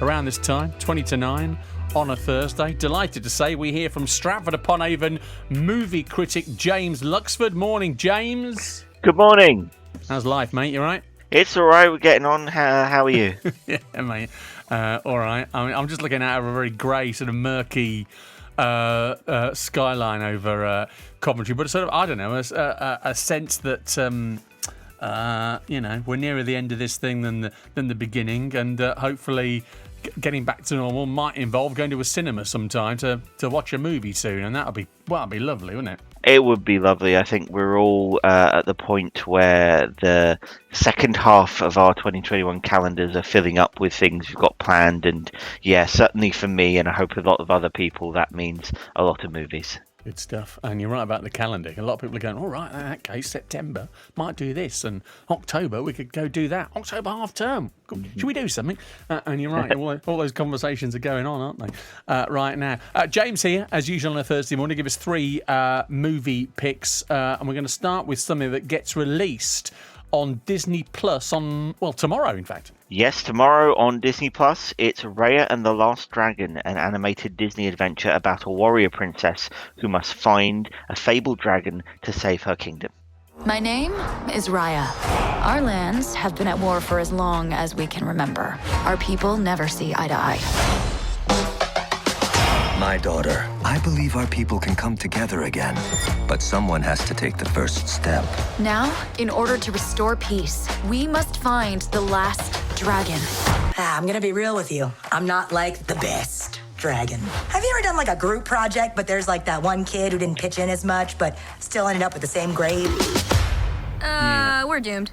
around this time, 20 to 9 on a Thursday. Delighted to say we hear from Stratford-upon-Avon movie critic James Luxford. Morning, James. Good morning. How's life, mate? You all right? It's all right. We're getting on. How are you? Yeah, mate. All right. I mean, I'm just looking out of a very grey, sort of murky skyline over Coventry, but sort of, I don't know, a sense that we're nearer the end of this thing than the beginning, and hopefully getting back to normal might involve going to a cinema sometime to watch a movie soon, and that'd be lovely, wouldn't it? It would be lovely. I think we're all at the point where the second half of our 2021 calendars are filling up with things we've got planned, and yeah, certainly for me, and I hope a lot of other people, that means a lot of movies. Good stuff. And you're right about the calendar. A lot of people are going, all right, in that case, September might do this, and October we could go do that. October half term. Should we do something? And you're right, all those conversations are going on, aren't they, right now? James here, as usual on a Thursday morning, give us 3 movie picks, and we're going to start with something that gets released on Disney Plus tomorrow, in fact. Yes, tomorrow on Disney Plus, it's Raya and the Last Dragon, an animated Disney adventure about a warrior princess who must find a fabled dragon to save her kingdom. My name is Raya. Our lands have been at war for as long as we can remember. Our people never see eye to eye. My daughter, I believe our people can come together again, but someone has to take the first step. Now, in order to restore peace, we must find the last dragon. I'm gonna be real with you. I'm not like the best dragon. Have you ever done like a group project, but there's like that one kid who didn't pitch in as much, but still ended up with the same grade? We're doomed.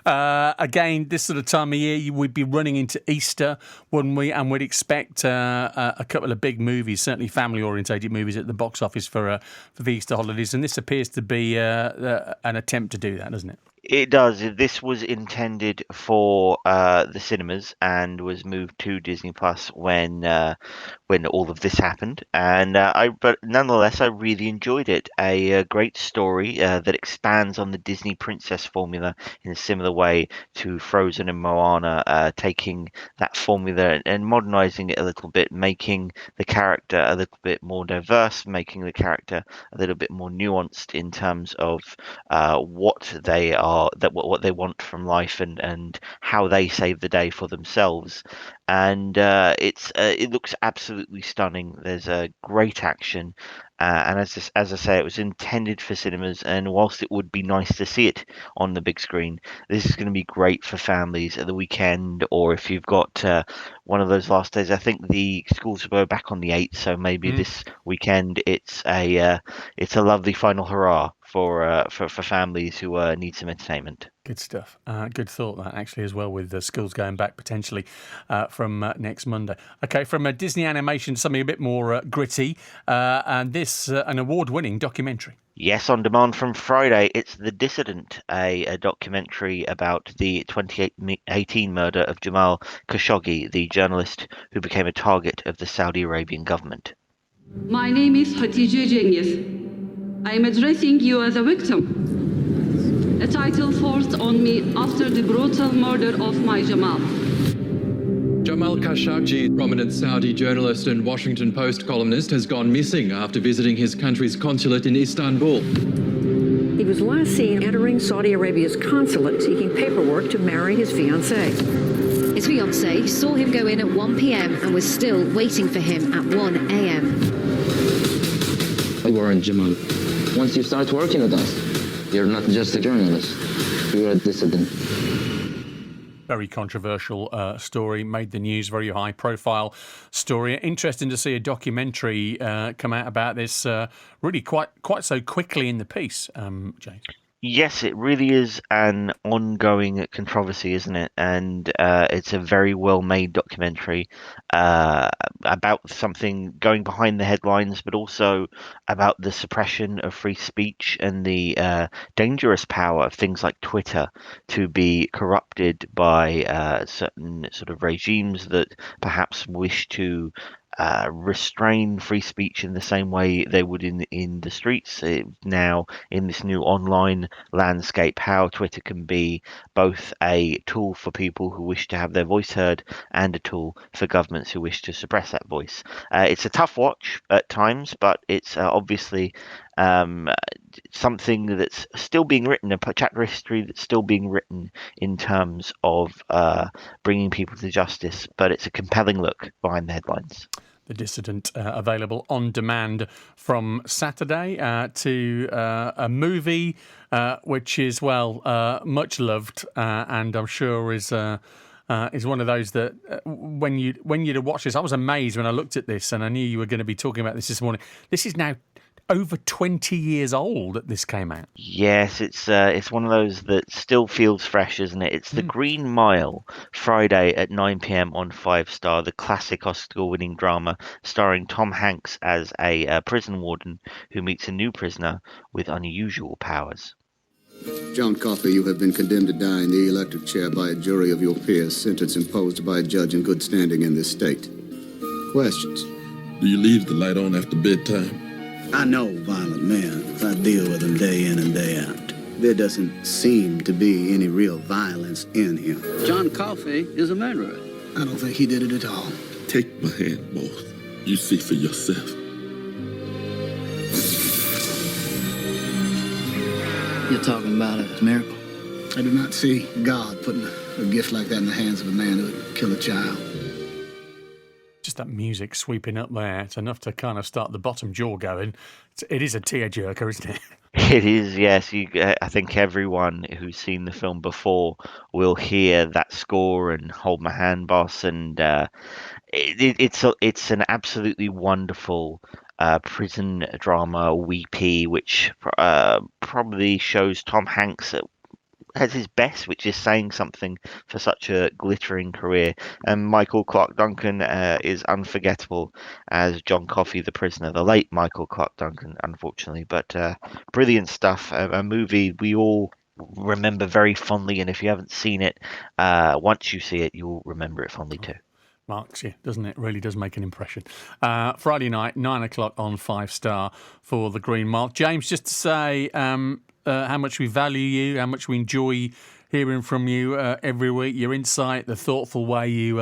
Again, this sort of time of year, we'd be running into Easter, wouldn't we? And we'd expect a couple of big movies, certainly family-orientated movies, at the box office for the Easter holidays. And this appears to be an attempt to do that, doesn't it? It does. This was intended for the cinemas and was moved to Disney Plus when all of this happened. And but nonetheless, I really enjoyed it. A great story that expands on the Disney princess formula in a similar way to Frozen and Moana, taking that formula and modernizing it a little bit, making the character a little bit more diverse, making the character a little bit more nuanced in terms of what they are. What they want from life and how they save the day for themselves, and it looks absolutely stunning. There's a great action, and as I say, it was intended for cinemas. And whilst it would be nice to see it on the big screen, this is going to be great for families at the weekend, or if you've got one of those last days. I think the schools will go back on the 8th, so maybe this weekend it's a lovely final hurrah for families who need some entertainment. Good stuff. Good thought that, actually, as well, with the schools going back potentially from next Monday. Okay, from a Disney animation, something a bit more gritty, and this an award-winning documentary. Yes, on demand from Friday, it's The Dissident, a documentary about the 2018 murder of Jamal Khashoggi, the journalist who became a target of the Saudi Arabian government. My name is Hatice Cengiz. I am addressing you as a victim, a title forced on me after the brutal murder of my Jamal. Jamal Khashoggi, prominent Saudi journalist and Washington Post columnist, has gone missing after visiting his country's consulate in Istanbul. He was last seen entering Saudi Arabia's consulate seeking paperwork to marry his fiancée. His fiancée saw him go in at 1 p.m. and was still waiting for him at 1 a.m. Warren Jamal, once you start working with us, you're not just a journalist, you're a dissident. Very controversial story, made the news, very high profile story. Interesting to see a documentary come out about this really quite so quickly in the piece, James. Yes, it really is an ongoing controversy, isn't it? And it's a very well-made documentary about something going behind the headlines, but also about the suppression of free speech and the dangerous power of things like Twitter to be corrupted by certain sort of regimes that perhaps wish to restrain free speech in the same way they would in the streets. Now, in this new online landscape, how Twitter can be both a tool for people who wish to have their voice heard and a tool for governments who wish to suppress that voice. It's a tough watch at times, but it's obviously something that's still being written, a chapter of history that's still being written in terms of bringing people to justice, but it's a compelling look behind the headlines. The Dissident, available on demand from Saturday, to a movie which is, well, much loved, and I'm sure is one of those that when you'd watch this, I was amazed when I looked at this and I knew you were going to be talking about this morning. This is now over 20 years old that this came out. Yes, it's one of those that still feels fresh, isn't it? It's The Green Mile, Friday at 9 p.m. on 5 Star, the classic Oscar-winning drama starring Tom Hanks as a prison warden who meets a new prisoner with unusual powers. John Coffey, you have been condemned to die in the electric chair by a jury of your peers, sentence imposed by a judge in good standing in this state. Questions? Do you leave the light on after bedtime? I know violent men. I deal with them day in and day out. There doesn't seem to be any real violence in him. John Coffey is a murderer. I don't think he did it at all. Take my hand, both. You see for yourself. You're talking about a miracle? I do not see God putting a gift like that in the hands of a man who would kill a child. Just that music sweeping up there, it's enough to kind of start the bottom jaw going. It is a tearjerker, isn't it? It is, yes. I think everyone who's seen the film before will hear that score and Hold My Hand, Boss, and it's an absolutely wonderful prison drama, weepy, which probably shows Tom Hanks at his best, which is saying something for such a glittering career. And Michael Clarke Duncan is unforgettable as John Coffey, the prisoner, the late Michael Clarke Duncan, unfortunately. But brilliant stuff, a movie we all remember very fondly, and if you haven't seen it, once you see it, you'll remember it fondly too. Marks you, doesn't it? Really does make an impression. Friday night, 9 o'clock on 5 Star for The Green Mile. James, just to say how much we value you, how much we enjoy hearing from you every week, your insight, the thoughtful way you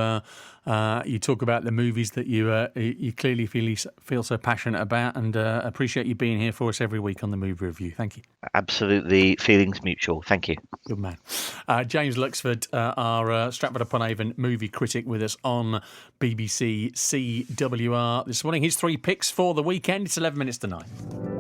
talk about the movies that you clearly feel so passionate about, and appreciate you being here for us every week on the Movie Review. Thank you. Absolutely, feelings mutual. Thank you. Good man. James Luxford, our Stratford-upon-Avon movie critic, with us on BBC CWR this morning. His 3 picks for the weekend. It's 11 minutes to 9.